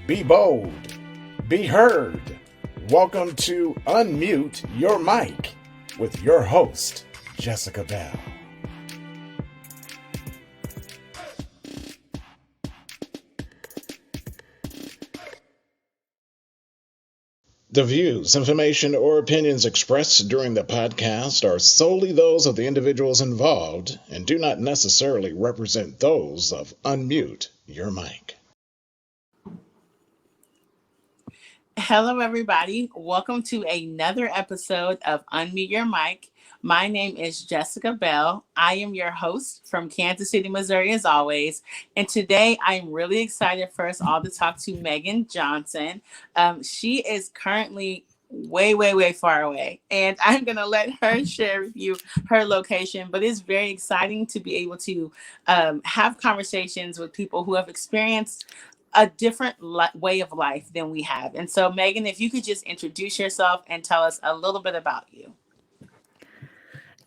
Be bold. Be heard. Welcome to Unmute Your Mic with your host, Jessica Bell. The views, information, or opinions expressed during the podcast are solely those of the individuals involved and do not necessarily represent those of Unmute Your Mic. Hello, everybody. Welcome to another episode of Unmute Your Mic. My name is Jessica Bell. I am your host from Kansas City, Missouri, as always. And today I'm really excited for us all to talk to Megan Johnson. She is currently way far away, and I'm going to let her share with you her location. But it's very exciting to be able to have conversations with people who have experienced a different way of life than we have. And so, Megan, if you could just introduce yourself and tell us a little bit about you.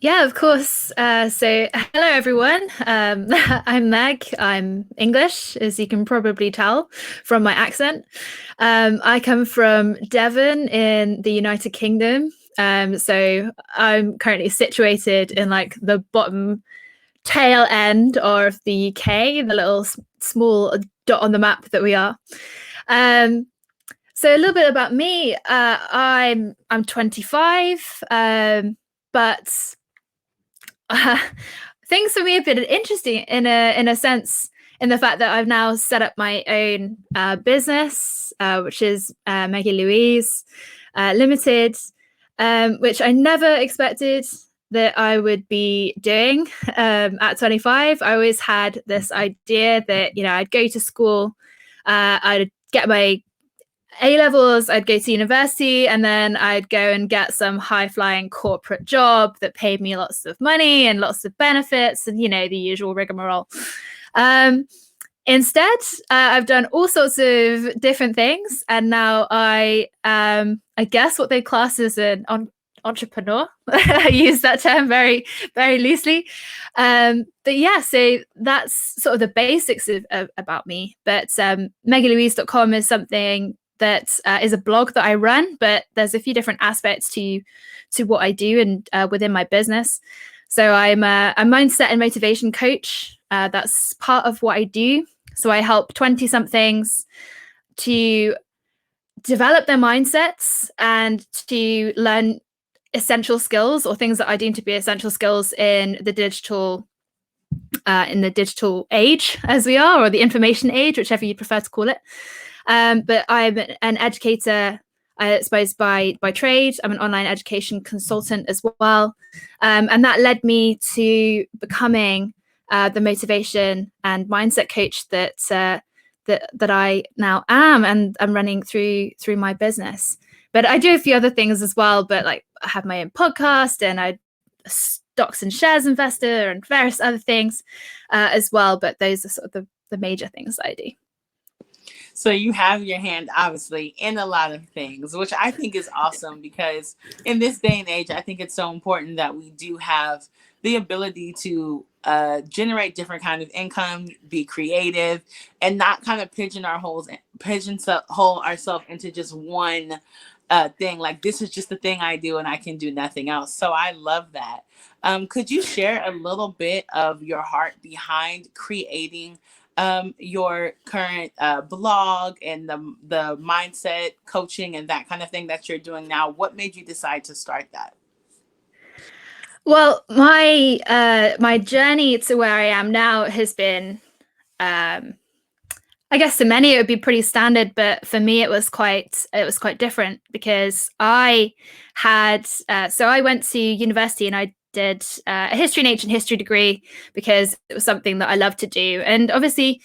Yeah, of course. So hello, everyone. I'm Meg. I'm English, as you can probably tell from my accent. I come from Devon in the United Kingdom. So I'm currently situated in like the bottom tail end of the UK, the little small dot on the map that we are. So a little bit about me. I'm 25, but things for me have been interesting in a sense, in the fact that I've now set up my own business, which is Maggie Louise Limited, which I never expected that I would be doing at 25. I always had this idea that, I'd go to school, I'd get my A-levels, I'd go to university, and then I'd go and get some high-flying corporate job that paid me lots of money and lots of benefits and, the usual rigmarole. Instead, I've done all sorts of different things, and now I guess what they class as an entrepreneur. I use that term very, very loosely. But yeah, so that's sort of the basics about me. But MeggyLouise.com is something that is a blog that I run, but there's a few different aspects to what I do and within my business. So I'm a mindset and motivation coach. That's part of what I do. So I help 20-somethings to develop their mindsets and to learn essential skills, or things that I deem to be essential skills in the digital age as we are, or the information age, whichever you prefer to call it. But I'm an educator, I suppose, by trade. I'm an online education consultant as well. And that led me to becoming the motivation and mindset coach that I now am, and I'm running through my business. But I do a few other things as well. But like, I have my own podcast, and I'm a stocks and shares investor, and various other things as well. But those are sort of the major things I do. So you have your hand, obviously, in a lot of things, which I think is awesome, because in this day and age, I think it's so important that we do have the ability to generate different kind of income, be creative, and not kind of pigeonhole ourselves into just one thing. Like, this is just the thing I do and I can do nothing else. So I love that. Could you share a little bit of your heart behind creating your current blog and the mindset coaching and that kind of thing that you're doing now? What made you decide to start that? Well, my journey to where I am now has been, I guess to many it would be pretty standard, but for me it was quite different, because I went to university and I did a history and ancient history degree because it was something that I loved to do. And obviously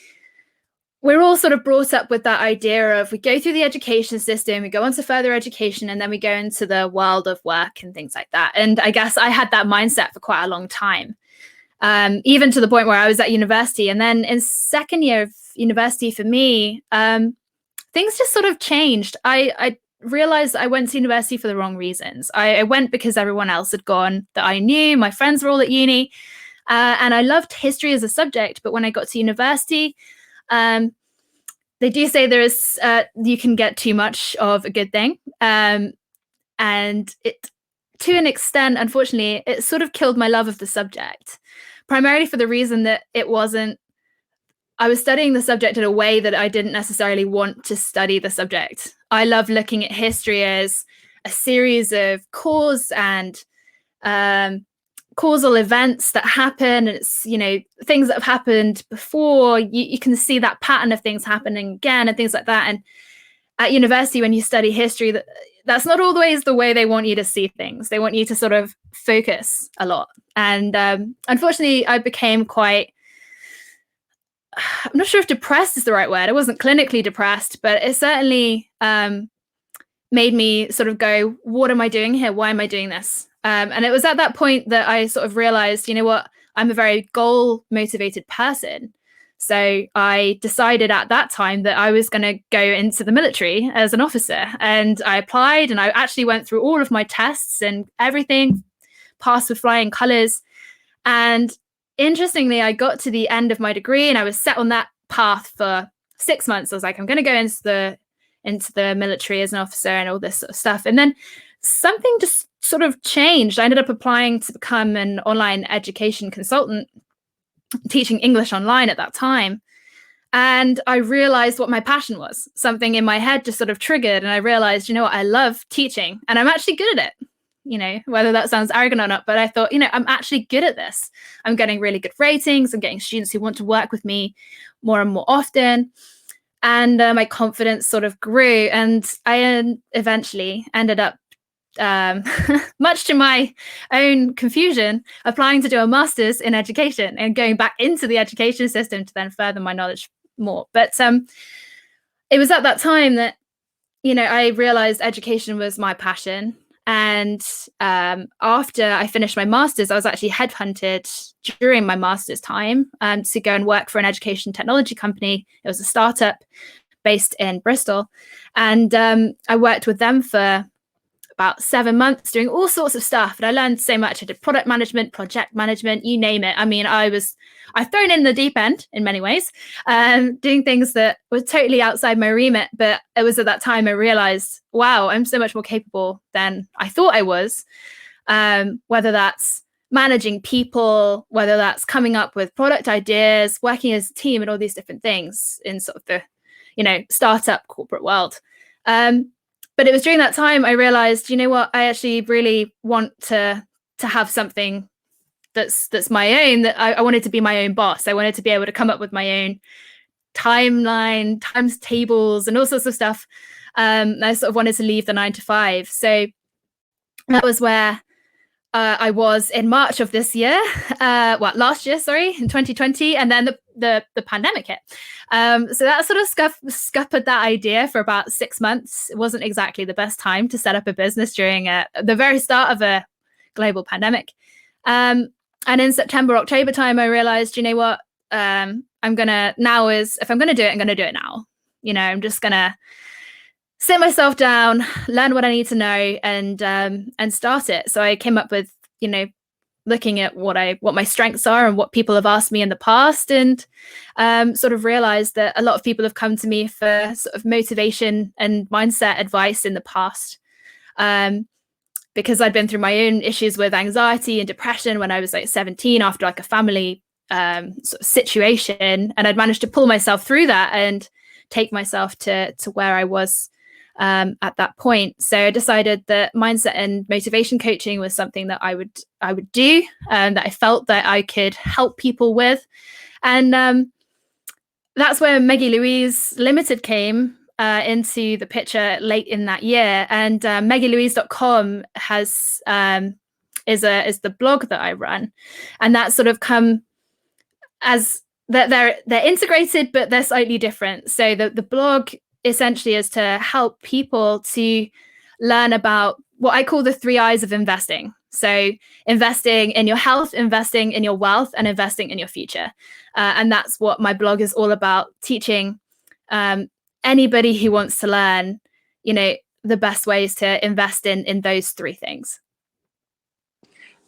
we're all sort of brought up with that idea of, we go through the education system, we go on to further education, and then we go into the world of work and things like that. And I guess I had that mindset for quite a long time, even to the point where I was at university. And then in second year of university for me, things just sort of changed. I realized I went to university for the wrong reasons. I went because everyone else had gone that I knew. My friends were all at uni, and I loved history as a subject. But when I got to university, they do say there is you can get too much of a good thing, and it, to an extent, unfortunately, it sort of killed my love of the subject, primarily for the reason that I was studying the subject in a way that I didn't necessarily want to study the subject. I love looking at history as a series of cause and causal events that happen. And it's, things that have happened before. You can see that pattern of things happening again and things like that. And at university, when you study history, that's not always the way they want you to see things. They want you to sort of focus a lot. And unfortunately, I became quite, I'm not sure if depressed is the right word. I wasn't clinically depressed, but it certainly made me sort of go, what am I doing here? Why am I doing this? And it was at that point that I sort of realized, you know what, I'm a very goal motivated person. So I decided at that time that I was going to go into the military as an officer, and I applied, and I actually went through all of my tests and everything, passed with flying colors. And interestingly, I got to the end of my degree and I was set on that path for 6 months. I was like, I'm going to go into the military as an officer and all this sort of stuff. And then something just sort of changed. I ended up applying to become an online education consultant, teaching English online at that time. And I realized what my passion was. Something in my head just sort of triggered, and I realized, you know what, I love teaching and I'm actually good at it. Whether that sounds arrogant or not, but I thought, I'm actually good at this. I'm getting really good ratings. I'm getting students who want to work with me more and more often. And my confidence sort of grew, and I eventually ended up, much to my own confusion, applying to do a master's in education and going back into the education system to then further my knowledge more. But it was at that time that, I realized education was my passion. And after I finished my master's, I was actually headhunted during my master's time to go and work for an education technology company. It was a startup based in Bristol. And I worked with them for about 7 months doing all sorts of stuff. And I learned so much. I did product management, project management, you name it. I mean, I thrown in the deep end in many ways, doing things that were totally outside my remit. But it was at that time I realized, wow, I'm so much more capable than I thought I was. Whether that's managing people, whether that's coming up with product ideas, working as a team, and all these different things in sort of the, startup corporate world. But it was during that time I realized, you know what, I actually really want to have something that's my own, that I wanted to be my own boss. I wanted to be able to come up with my own timeline, times tables, and all sorts of stuff. I sort of wanted to leave the 9 to 5. So that was where I was in March of this year, last year, in 2020, and then the pandemic hit. So that sort of scuppered that idea for about 6 months. It wasn't exactly the best time to set up a business during the very start of a global pandemic. And in September, October time, I realized, you know what, if I'm going to do it, I'm going to do it now. I'm just going to sit myself down, learn what I need to know, and start it. So I came up with, looking at what my strengths are and what people have asked me in the past, and sort of realized that a lot of people have come to me for sort of motivation and mindset advice in the past. Because I'd been through my own issues with anxiety and depression when I was like 17 after like a family sort of situation, and I'd managed to pull myself through that and take myself to where I was at that point. So I decided that mindset and motivation coaching was something that I would do, that I felt that I could help people with. And that's where Maggie Louise Limited came into the picture late in that year. And MaggieLouise.com is the blog that I run, and that's sort of come as they're integrated, but they're slightly different. So the blog essentially is to help people to learn about what I call the 3 I's of investing. So investing in your health, investing in your wealth, and investing in your future. And that's what my blog is all about, teaching anybody who wants to learn, the best ways to invest in those 3 things.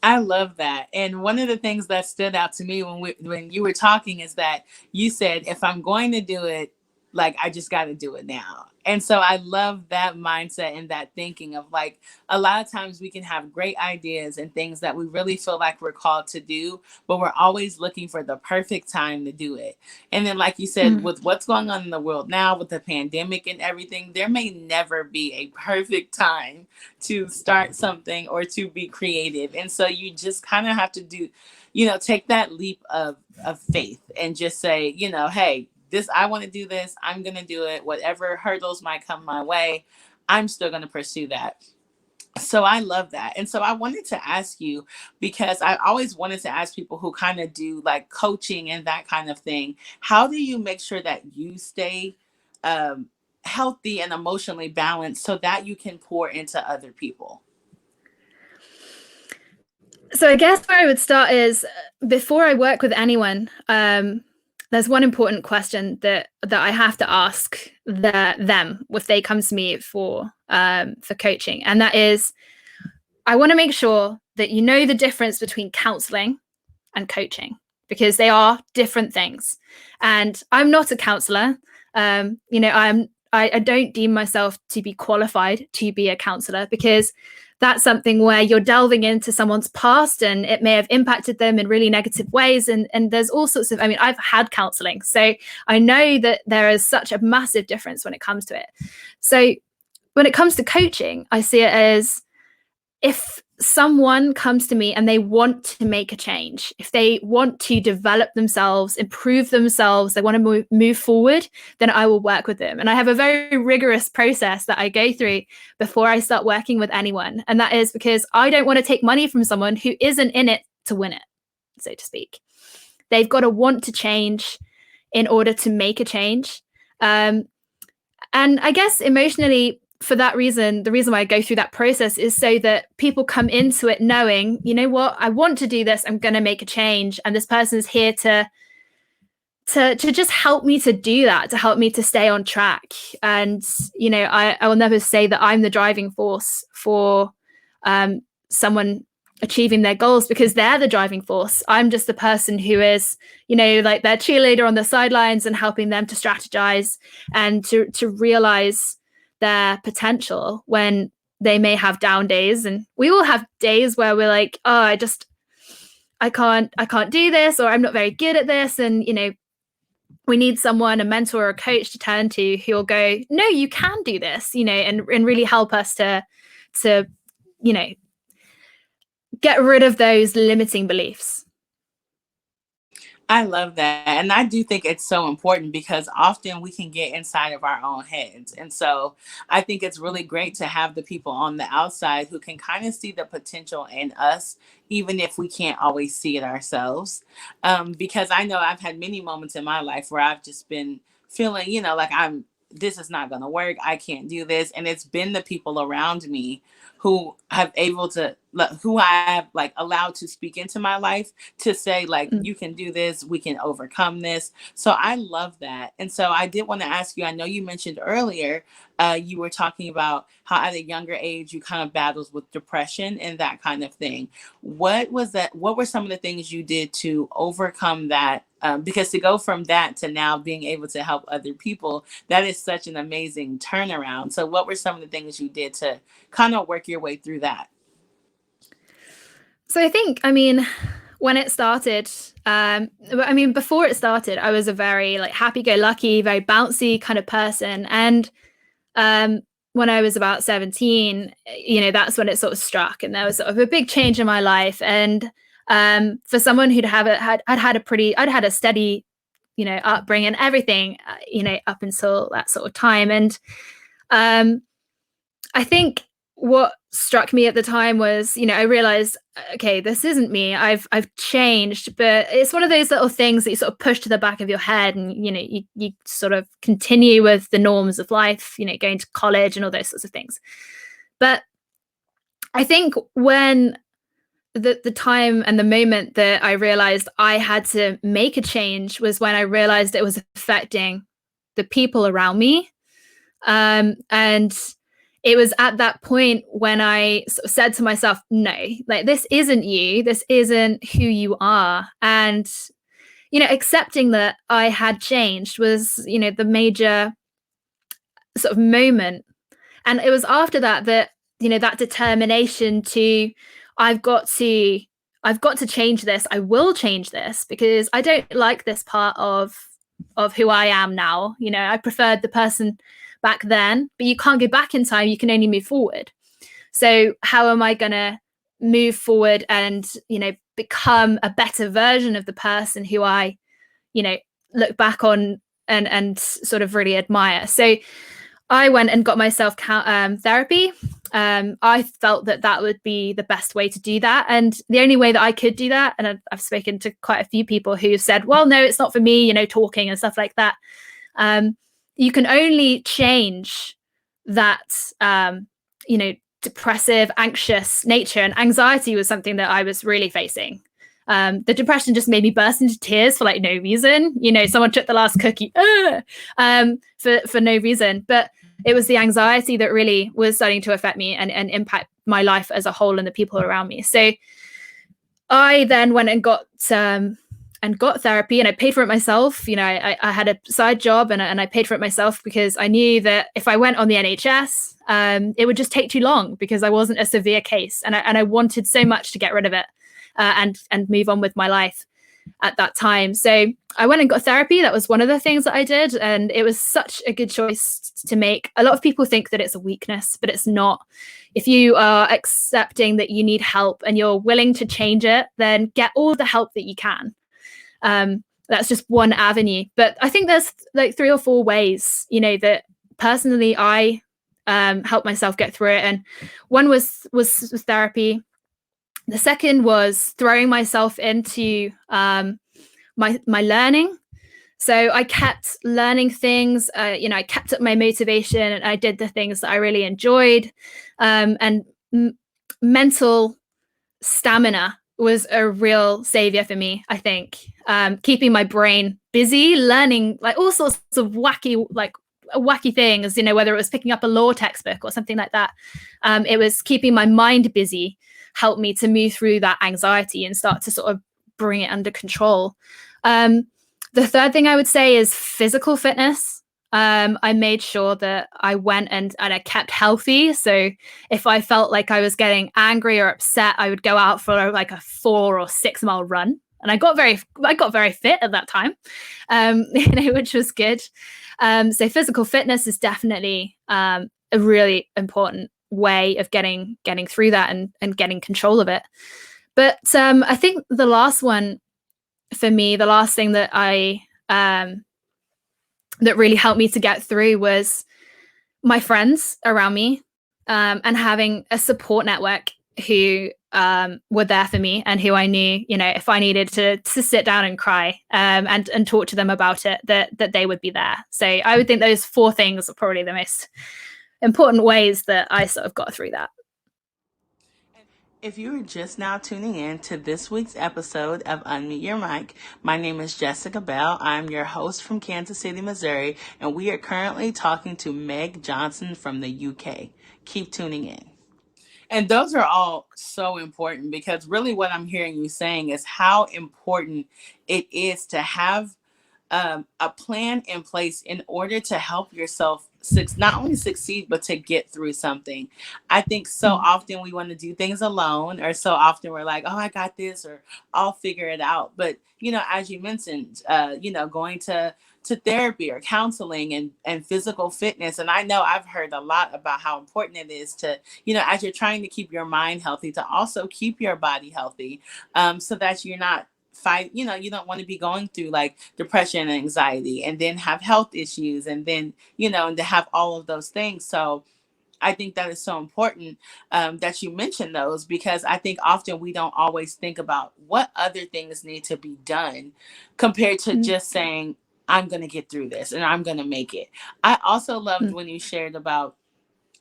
I love that. And one of the things that stood out to me when you were talking is that you said, if I'm going to do it, like I just got to do it now. And so I love that mindset and that thinking of like, a lot of times we can have great ideas and things that we really feel like we're called to do, but we're always looking for the perfect time to do it. And then, like you said, with what's going on in the world now with the pandemic and everything, there may never be a perfect time to start something or to be creative. And so you just kind of have to do, take that leap of faith and just say, hey, I want to do this. I'm going to do it. Whatever hurdles might come my way, I'm still going to pursue that. So I love that. And so I wanted to ask you, because I always wanted to ask people who kind of do like coaching and that kind of thing, how do you make sure that you stay healthy and emotionally balanced so that you can pour into other people? So I guess where I would start is, before I work with anyone, there's one important question that I have to ask them if they come to me for coaching, and that is, I want to make sure that you know the difference between counseling and coaching, because they are different things. And I'm not a counselor. I don't deem myself to be qualified to be a counselor, because that's something where you're delving into someone's past and it may have impacted them in really negative ways. And there's all sorts of, I've had counseling, so I know that there is such a massive difference when it comes to it. So when it comes to coaching, I see it as, if someone comes to me and they want to make a change, if they want to develop themselves, improve themselves, they want to move forward, then I will work with them. And I have a very rigorous process that I go through before I start working with anyone. And that is because I don't want to take money from someone who isn't in it to win it, so to speak. They've got to want to change in order to make a change. And I guess emotionally, for that reason, the reason why I go through that process is so that people come into it knowing, you know what, I want to do this, I'm going to make a change. And this person is here to just help me to do that, to help me to stay on track. And, I will never say that I'm the driving force for someone achieving their goals, because they're the driving force. I'm just the person who is, like their cheerleader on the sidelines and helping them to strategize and to realize their potential when they may have down days. And we all have days where we're like, oh, I can't do this, or I'm not very good at this. And, we need someone, a mentor or a coach to turn to, who will go, no, you can do this, and really help us to get rid of those limiting beliefs. I love that. And I do think it's so important, because often we can get inside of our own heads. And so I think it's really great to have the people on the outside who can kind of see the potential in us, even if we can't always see it ourselves. Because I know I've had many moments in my life where I've just been feeling, like this is not going to work. I can't do this. And it's been the people around me who I have like allowed to speak into my life to say, like, you can do this, we can overcome this. So I love that. And so I did want to ask you, I know you mentioned earlier, you were talking about how at a younger age you kind of battled with depression and that kind of thing. What were some of the things you did to overcome that? Because to go from that to now being able to help other people, that is such an amazing turnaround. So what were some of the things you did to kind of work your way through that? So I think, when it started, before it started, I was a very happy-go-lucky, very bouncy kind of person. And when I was about 17, that's when it sort of struck, and there was sort of a big change in my life. And for someone who'd had a steady, upbringing and everything, up until that sort of time. And I think what struck me at the time was, I realized, okay, this isn't me. I've changed, but it's one of those little things that you sort of push to the back of your head, and you sort of continue with the norms of life, going to college and all those sorts of things. But I think when the time and the moment that I realized I had to make a change was when I realized it was affecting the people around me. And it was at that point when I sort of said to myself, no, this isn't you. This isn't who you are. And, accepting that I had changed was, the major sort of moment. And it was after that that determination to, I've got to change this. I will change this because I don't like this part of who I am now. I preferred the person back then, but you can't go back in time. You can only move forward. So how am I going to move forward and, become a better version of the person who I, look back on and sort of really admire? So I went and got myself therapy. I felt that would be the best way to do that. And the only way that I could do that, and I've spoken to quite a few people who said, well, no, it's not for me, talking and stuff like that. You can only change that, depressive, anxious nature. And anxiety was something that I was really facing. The depression just made me burst into tears for like no reason. Someone took the last cookie for no reason. But it was the anxiety that really was starting to affect me and impact my life as a whole and the people around me. So I then went and got therapy, and I paid for it myself. I had a side job and I paid for it myself because I knew that if I went on the NHS, it would just take too long because I wasn't a severe case, and I wanted so much to get rid of it and move on with my life at that time. So I went and got therapy. That was one of the things that I did, and it was such a good choice to make. A lot of people think that it's a weakness, but it's not. If you are accepting that you need help and you're willing to change it, then get all the help that you can. That's just one avenue, but I think there's like 3 or 4 ways, that personally I helped myself get through it. And one was therapy. The second was throwing myself into my learning. So I kept learning things. I kept up my motivation, and I did the things that I really enjoyed. And mental stamina was a real savior for me, I think. Keeping my brain busy, learning like all sorts of wacky things, whether it was picking up a law textbook or something like that. It was keeping my mind busy, helped me to move through that anxiety and start to sort of bring it under control. The third thing I would say is physical fitness. I made sure that I went and I kept healthy. So if I felt like I was getting angry or upset, I would go out for like a 4 or 6 mile run. And I got very fit at that time, which was good. So physical fitness is definitely a really important way of getting through that and getting control of it. But I think the last one for me, the last thing that that really helped me to get through was my friends around me, and having a support network who were there for me and who I knew, if I needed to sit down and cry and talk to them about it, that they would be there. So I would think those 4 things are probably the most important ways that I sort of got through that. If you are just now tuning in to this week's episode of Unmute Your Mic, my name is Jessica Bell. I'm your host from Kansas City, Missouri, and we are currently talking to Meg Johnson from the UK. Keep tuning in. And those are all so important, because really what I'm hearing you saying is how important it is to have a plan in place in order to help yourself not only succeed, but to get through something. I think so often we want to do things alone, or so often we're like, oh, I got this, or I'll figure it out. But, as you mentioned, going to therapy or counseling and physical fitness. And I know I've heard a lot about how important it is to, as you're trying to keep your mind healthy, to also keep your body healthy, so that you're not you don't want to be going through like depression and anxiety and then have health issues and then, and to have all of those things. So I think that is so important that you mention those, because I think often we don't always think about what other things need to be done compared to just saying, I'm going to get through this and I'm going to make it. I also loved when you shared about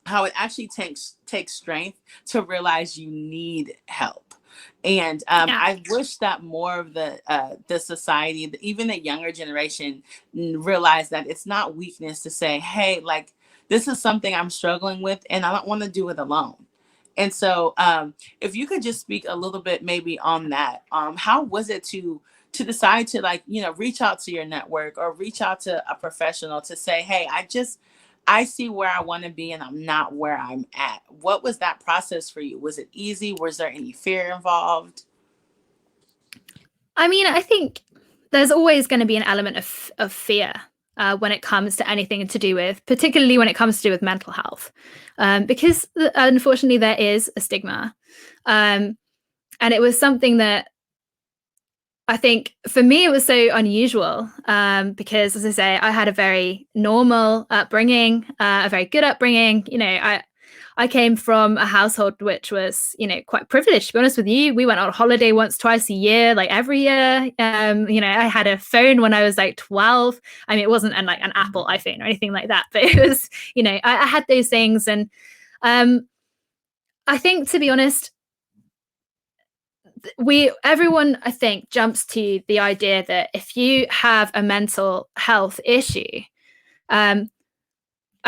how it actually takes strength to realize you need help. And I wish that more of the society, even the younger generation, realize that it's not weakness to say, hey, like, this is something I'm struggling with and I don't want to do it alone. And so if you could just speak a little bit maybe on that, how was it to to decide to, like, reach out to your network or reach out to a professional to say, hey, I see where I want to be and I'm not where I'm at. What was that process for you? Was it easy? Was there any fear involved? I mean, I think there's always going to be an element of fear when it comes to anything to do with, particularly when it comes to do with mental health, because unfortunately there is a stigma. And it was something that I think for me, it was so unusual because, as I say, I had a very normal upbringing, a very good upbringing. I came from a household which was, quite privileged, to be honest with you. We went on holiday once, twice a year, like every year. I had a phone when I was like 12. I mean, it wasn't an Apple iPhone or anything like that, but it was, I had those things. And I think, to be honest, everyone, I think, jumps to the idea that if you have a mental health issue,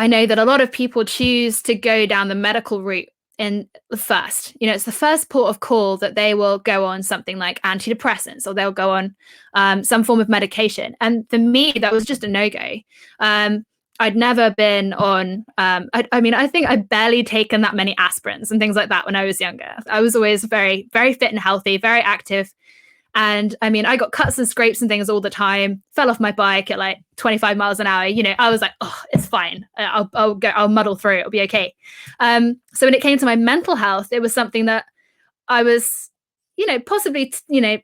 I know that a lot of people choose to go down the medical route in the first. It's the first port of call that they will go on something like antidepressants, or they'll go on some form of medication. And for me, that was just a no-go. I'd never been on, I think I'd barely taken that many aspirins and things like that when I was younger. I was always very, very fit and healthy, very active. And I mean, I got cuts and scrapes and things all the time, fell off my bike at like 25 miles an hour. I was like, oh, it's fine. I'll muddle through. It'll be okay. So when it came to my mental health, it was something that I was, possibly,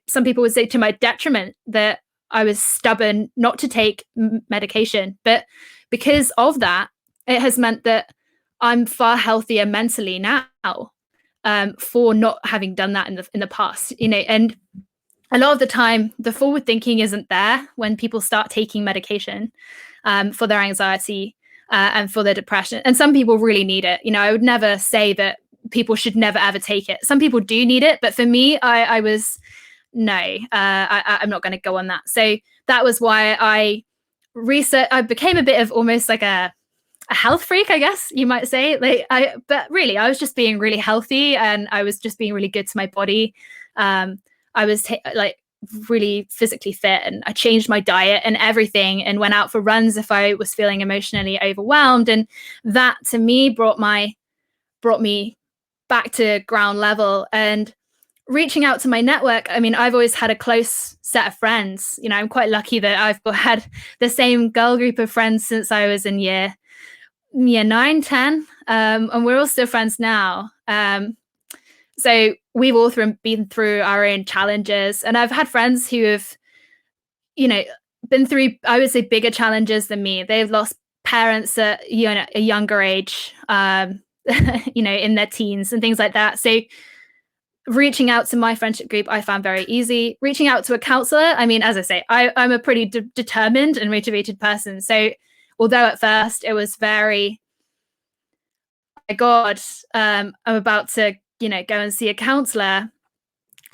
some people would say to my detriment, that I was stubborn not to take medication. But because of that, it has meant that I'm far healthier mentally now for not having done that in the past, and a lot of the time the forward thinking isn't there when people start taking medication for their anxiety and for their depression. And some people really need it. I would never say that people should never ever take it. Some people do need it, but for me, I was no, I'm not going to go on that. So that was why I became a bit of almost like a health freak, I guess you might say. But really, I was just being really healthy, and I was just being really good to my body. I was really physically fit, and I changed my diet and everything, and went out for runs if I was feeling emotionally overwhelmed. And that, to me, brought me back to ground level. And reaching out to my network, I mean, I've always had a close set of friends. I'm quite lucky that I've had the same girl group of friends since I was in year 9, 10, and we're all still friends now. So we've all been through our own challenges, and I've had friends who have, been through, I would say, bigger challenges than me. They've lost parents at a younger age, in their teens and things like that. So reaching out to my friendship group, I found very easy. Reaching out to a counselor, I mean, as I say, I'm a pretty determined and motivated person. So although at first it was very, oh my God, I'm about to, go and see a counselor.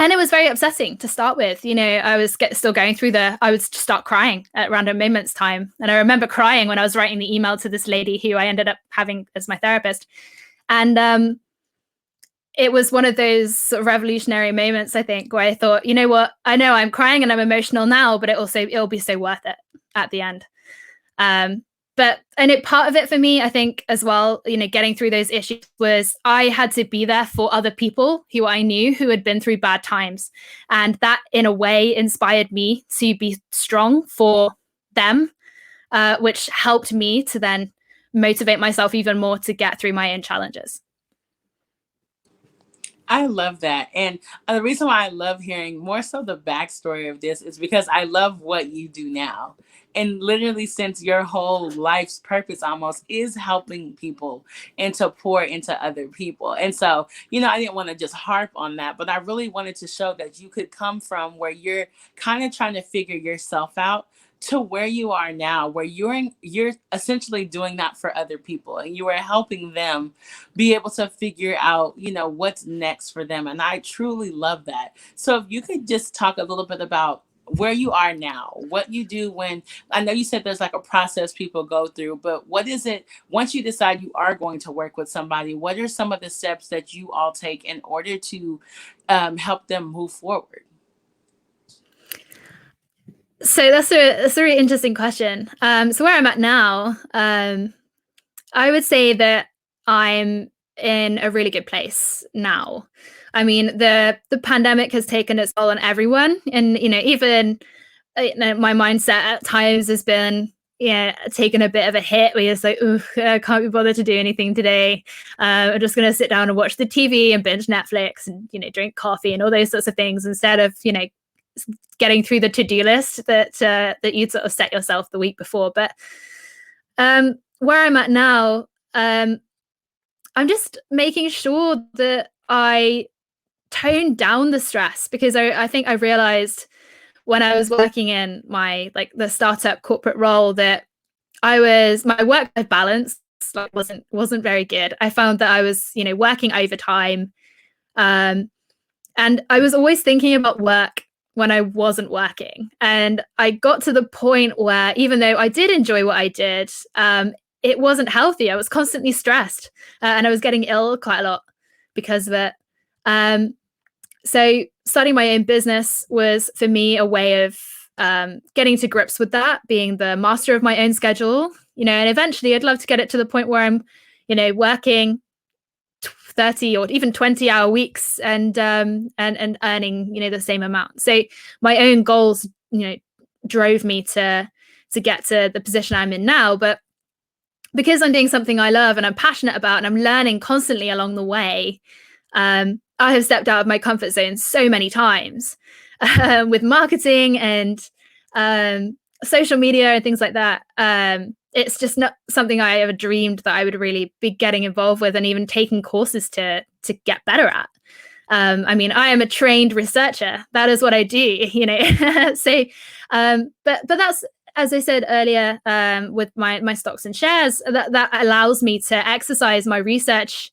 And it was very upsetting to start with. I was still going through I would start crying at random moments time. And I remember crying when I was writing the email to this lady who I ended up having as my therapist. And it was one of those sort of revolutionary moments, I think, where I thought, you know what, I know I'm crying and I'm emotional now, but it'll be so worth it at the end. Part of it for me, I think, as well, getting through those issues, was I had to be there for other people who I knew who had been through bad times. And that, in a way, inspired me to be strong for them, which helped me to then motivate myself even more to get through my own challenges. I love that. And the reason why I love hearing more so the backstory of this is because I love what you do now. And literally, since your whole life's purpose almost is helping people and to pour into other people. And so, I didn't want to just harp on that, but I really wanted to show that you could come from where you're kind of trying to figure yourself out to where you are now, where you're essentially doing that for other people, and you are helping them be able to figure out, what's next for them. And I truly love that. So if you could just talk a little bit about where you are now, what you do when, I know you said there's like a process people go through, but what is it once you decide you are going to work with somebody? What are some of the steps that you all take in order to help them move forward? So that's a really interesting question. So where I'm at now, I would say that I'm in a really good place now. I mean, the pandemic has taken its toll on everyone, and even my mindset at times has been taken a bit of a hit where it's like, oh, I can't be bothered to do anything today. I'm just going to sit down and watch the TV and binge Netflix and drink coffee and all those sorts of things instead of getting through the to-do list that you sort of set yourself the week before. But where I'm at now, I'm just making sure that I tone down the stress, because I think I realized when I was working in my the startup corporate role that my work-life balance wasn't very good. I found that I was working overtime, and I was always thinking about work when I wasn't working. And I got to the point where even though I did enjoy what I did, it wasn't healthy. I was constantly stressed, and I was getting ill quite a lot because of it. So starting my own business was for me a way of getting to grips with that, being the master of my own schedule, and eventually I'd love to get it to the point where I'm, working 30 or even 20-hour weeks and earning, the same amount. So my own goals, drove me to get to the position I'm in now. But because I'm doing something I love and I'm passionate about and I'm learning constantly along the way, I have stepped out of my comfort zone so many times with marketing and social media and things like that. It's just not something I ever dreamed that I would really be getting involved with and even taking courses to get better at. I mean, I am a trained researcher. That is what I do, So, but that's, as I said earlier, with my stocks and shares, that allows me to exercise my research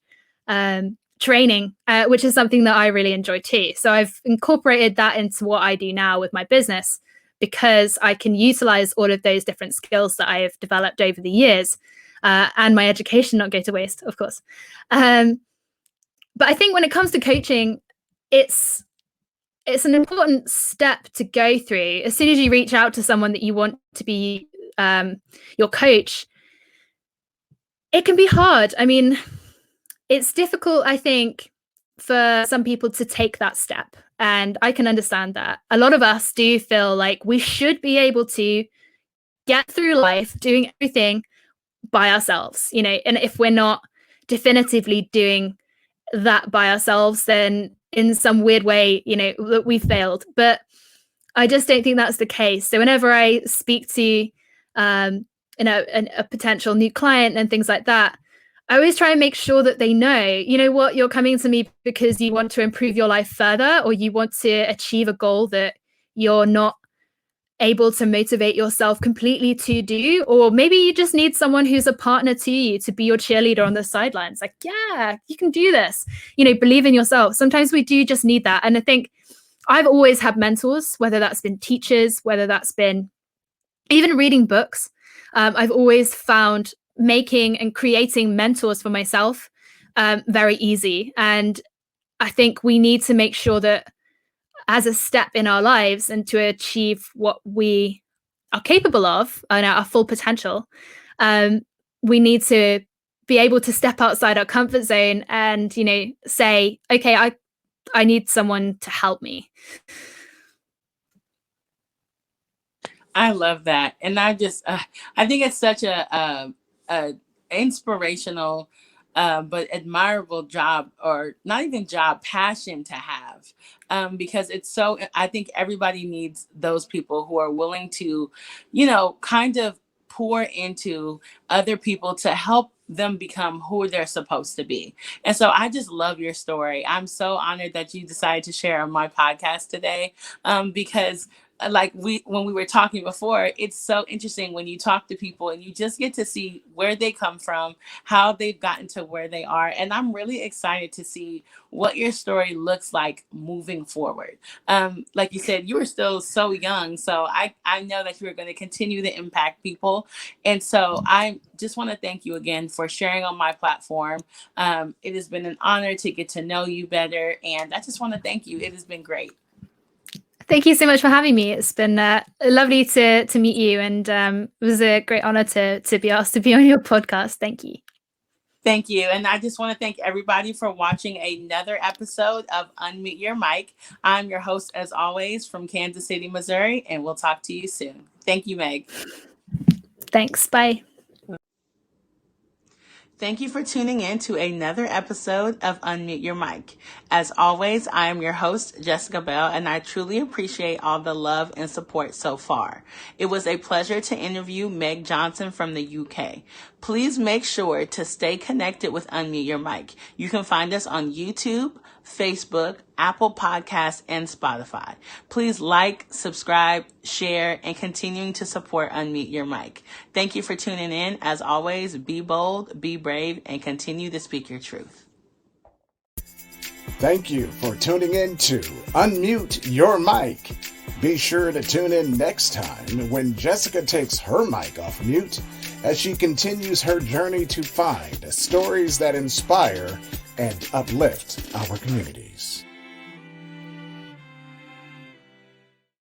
training, which is something that I really enjoy too. So I've incorporated that into what I do now with my business, because I can utilize all of those different skills that I have developed over the years, and my education not go to waste, of course. But I think when it comes to coaching, it's an important step to go through. As soon as you reach out to someone that you want to be your coach, it can be hard. I mean, it's difficult, I think, for some people to take that step. And I can understand that. A lot of us do feel like we should be able to get through life doing everything by ourselves, and if we're not definitively doing that by ourselves, then in some weird way, that we failed. But I just don't think that's the case. So whenever I speak to, a potential new client and things like that, I always try and make sure that they know, what, you're coming to me because you want to improve your life further, or you want to achieve a goal that you're not able to motivate yourself completely to do, or maybe you just need someone who's a partner to you to be your cheerleader on the sidelines. Like, yeah, you can do this, believe in yourself. Sometimes we do just need that. And I think I've always had mentors, whether that's been teachers, whether that's been even reading books. I've always found making and creating mentors for myself very easy. And I think we need to make sure that as a step in our lives and to achieve what we are capable of and our full potential, we need to be able to step outside our comfort zone and, say, okay, I need someone to help me. I love that. And I think it's such a inspirational, but admirable job, or not even job, passion to have. Because I think everybody needs those people who are willing to, kind of pour into other people to help them become who they're supposed to be. And so I just love your story. I'm so honored that you decided to share on my podcast today, because when we were talking before, it's so interesting when you talk to people and you just get to see where they come from, how they've gotten to where they are. And I'm really excited to see what your story looks like moving forward. Like you said, you were still so young. So I know that you are going to continue to impact people. And so I just want to thank you again for sharing on my platform. It has been an honor to get to know you better. And I just want to thank you. It has been great. Thank you so much for having me. It's been lovely to meet you, and it was a great honor to be asked to be on your podcast. Thank you. Thank you. And I just want to thank everybody for watching another episode of Unmute Your Mic. I'm your host, as always, from Kansas City, Missouri, and we'll talk to you soon. Thank you, Meg. Thanks. Bye. Thank you for tuning in to another episode of Unmute Your Mic. As always, I am your host, Jessica Bell, and I truly appreciate all the love and support so far. It was a pleasure to interview Meg Johnson from the UK. Please make sure to stay connected with Unmute Your Mic. You can find us on YouTube, Facebook, Apple Podcasts, and Spotify. Please like, subscribe, share, and continuing to support Unmute Your Mic. Thank you for tuning in. As always, be bold, be brave, and continue to speak your truth. Thank you for tuning in to Unmute Your Mic. Be sure to tune in next time when Jessica takes her mic off mute as she continues her journey to find stories that inspire and uplift our communities.